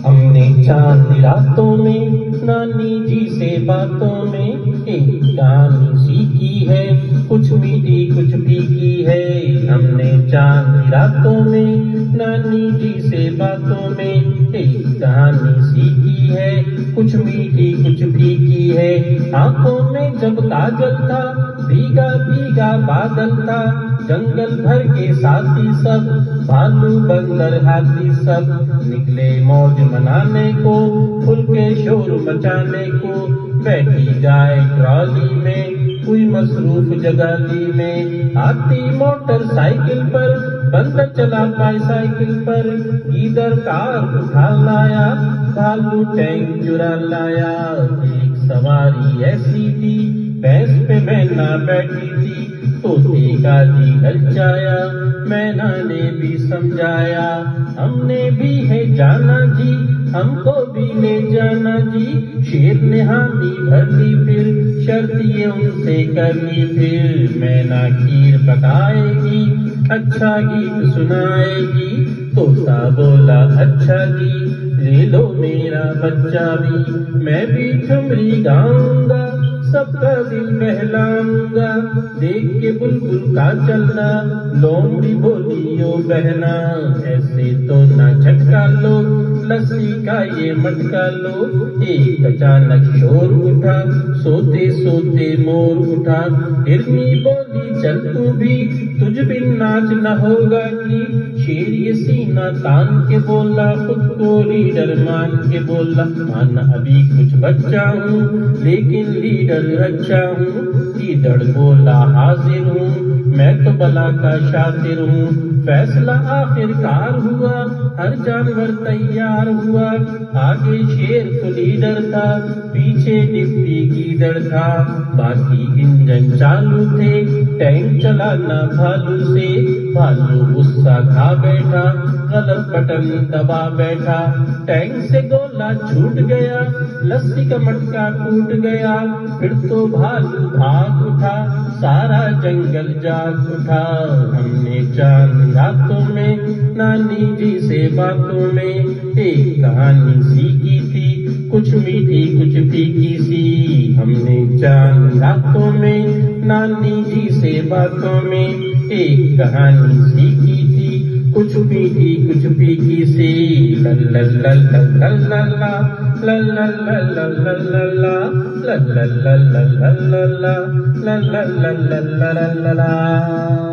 हमने चांद रातों में नानी जी से बातों में एक कहानी सीखी है, कुछ मीठी कुछ फीकी है। हमने चांद रातों में नानी जी से बातों में एक कहानी सीखी है, कुछ मीठी कुछ फीकी है। आंखों में जब काजल था, भीगा भीगा बादल था, जंगल भर के साथी सब, भालू बंदर हाथी सब, निकले मौज मनाने को, खुल के शोर मचाने को। बैठी गाय ट्रॉली में, कोई मसरूफ जगाली में, हाथी मोटरसाइकिल पर, बंदर चला बाईसाइकिल पर, गीदड़ कार उठा लाया, भालू टैंक चुरा लाया। एक सवारी ऐसी थी, भैंस पे मैना बैठी थी, तोते का जी ललचाया, मैना ने भी समझाया। हमने भी है जाना जी, हमको भी ले जाना जी। शेर ने हामी भर ली, फिर शर्त ये उनसे कर ली फिर। मैना खीर पकाएगी, अच्छा गीत सुनाएगी, तोता बोला अच्छा जी, ले लो मेरा बच्चा भी। मैं भी ठुमरी गाऊंगा, सबका दिल बहलाऊंगा, देख के बुलबुल का चलना, लोमड़ी बोली ओ बहना। ऐसे तो ना झटका लो, लस्सी का ये मटका लो। एक अचानक शोर उठा, सोते सोते मोर उठा, हिरनी बोली चल तू भी, तुझ बिन नाच न होगा कि। शेर ये सीना तान के बोला, खुद को लीडर मान के बोला, मान अभी कुछ बच्चा हूँ, लेकिन लीडर अच्छा हूँ। लीडर बोला हाजिर हूँ, मैं तो बला का शातिर हूँ। फैसला आखिरकार हुआ, हर जानवर तैयार हुआ, आगे शेर तो लीडर था, पीछे डिप्टी गीदड़ था। बाकी इंजन चालू थे, टैंक चलाना भालू से। भालू गुस्सा खा बैठा, गलत बटन दबा बैठा, टैंक से गोला छूट गया, लस्सी का मटका टूट गया। फिर तो भालू भाग उठा, सारा जंगल जाग उठा। हमने चांद रातों में नानी जी से बातों में एक कहानी सीखी थी, कुछ मीठी कुछ फीकी सी। हमने चांद रातों में नानी जी से बातों में एक कहानी सीखी थी, कुछ मीठी कुछ फीकी सी। लल्ला लल्ला लल्ला लल्ला लल्ला लल्ला लल्ला लल्ला लल्ला लल्ला लल्ला लल्ला लल्ला।